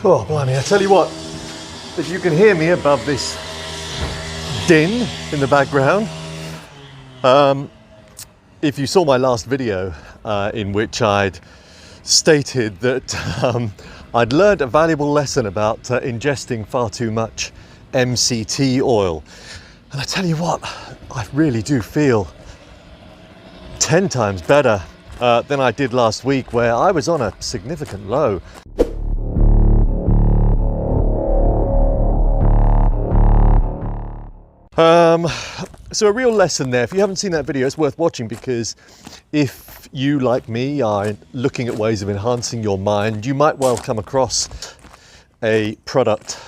Oh, blimey, I tell you what, if you can hear me above this din in the background, if you saw my last video in which I'd stated that I'd learned a valuable lesson about ingesting far too much MCT oil. And I tell you what, I really do feel 10 times better than I did last week, where I was on a significant low. So a real lesson there. If you haven't seen that video, it's worth watching, because if you, like me, are looking at ways of enhancing your mind, you might well come across a product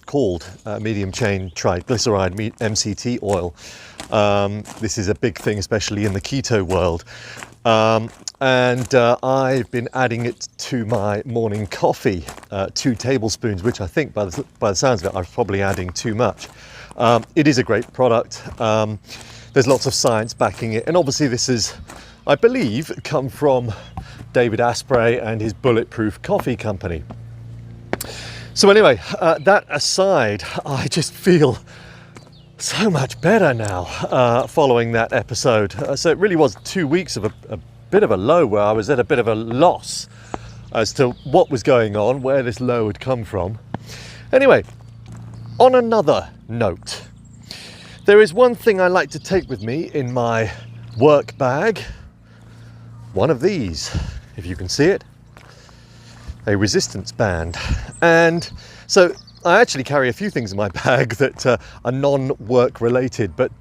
called medium chain triglyceride MCT oil. This is a big thing, especially in the keto world. And I've been adding it to my morning coffee, 2 tablespoons, which I think by the sounds of it, I'm probably adding too much. It is a great product. There's lots of science backing it. And obviously this is, I believe, come from David Asprey and his Bulletproof Coffee Company. So anyway, that aside, I just feel so much better now following that episode. So it really was 2 weeks of a bit of a low, where I was at a bit of a loss as to what was going on, where this low had come from. Anyway, on another note, there is one thing I like to take with me in my work bag. One of these, if you can see it, a resistance band. And so I actually carry a few things in my bag that are non-work related, but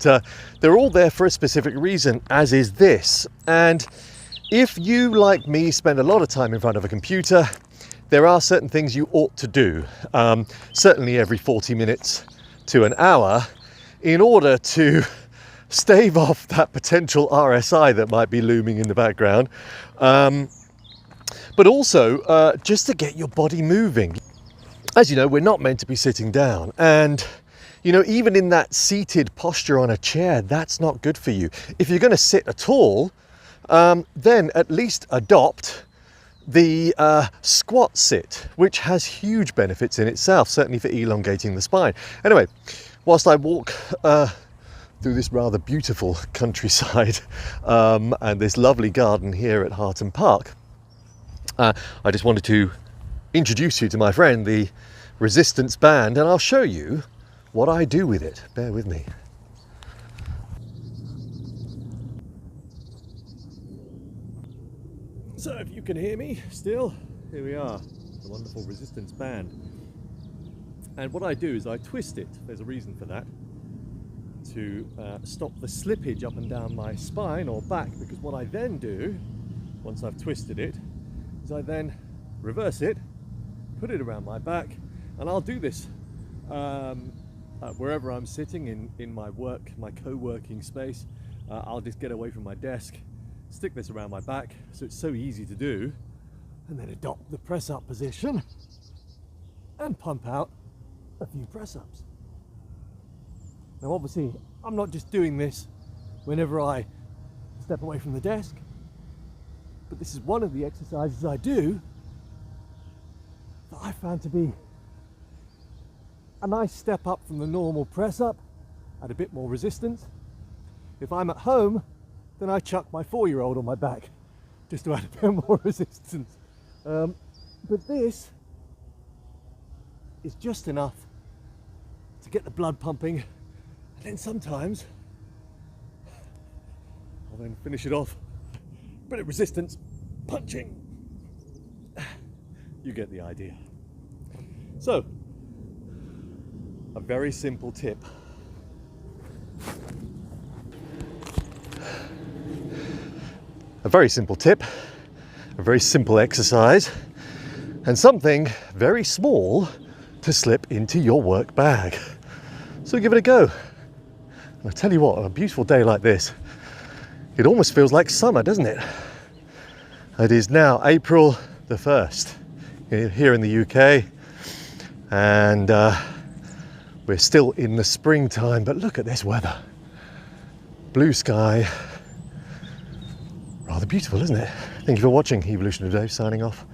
they're all there for a specific reason, as is this. And if you, like me, spend a lot of time in front of a computer, there are certain things you ought to do, certainly every 40 minutes to an hour, in order to stave off that potential RSI that might be looming in the background, but also just to get your body moving. As you know, we're not meant to be sitting down, and you know, even in that seated posture on a chair, that's not good for you. If you're going to sit at all, then at least adopt the squat sit, which has huge benefits in itself, certainly for elongating the spine. Anyway, whilst I walk through this rather beautiful countryside and this lovely garden here at Harton Park, I just wanted to introduce you to my friend, the resistance band, and I'll show you what I do with it. Bear with me. So if you can hear me still, here we are, the wonderful resistance band. And what I do is I twist it, there's a reason for that, to stop the slippage up and down my spine or back, because what I then do, once I've twisted it, is I then reverse it, put it around my back, and I'll do this wherever I'm sitting in my co-working space. I'll just get away from my desk, stick this around my back, so it's so easy to do, and then adopt the press-up position and pump out a few press-ups. Now obviously, I'm not just doing this whenever I step away from the desk, but this is one of the exercises I do that I found to be a nice step up from the normal press-up, add a bit more resistance. If I'm at home, then I chuck my 4-year-old on my back just to add a bit more resistance. But this is just enough to get the blood pumping, and then sometimes I'll then finish it off. Bit of resistance, punching. You get the idea. So, a very simple tip. A very simple tip, a very simple exercise, and something very small to slip into your work bag. So give it a go. And I tell you what, on a beautiful day like this, it almost feels like summer, doesn't it? It is now April the 1st here in the UK, and we're still in the springtime, but look at this weather. Blue sky. Rather beautiful, isn't it? Thank you for watching. Evolutionary Dave signing off.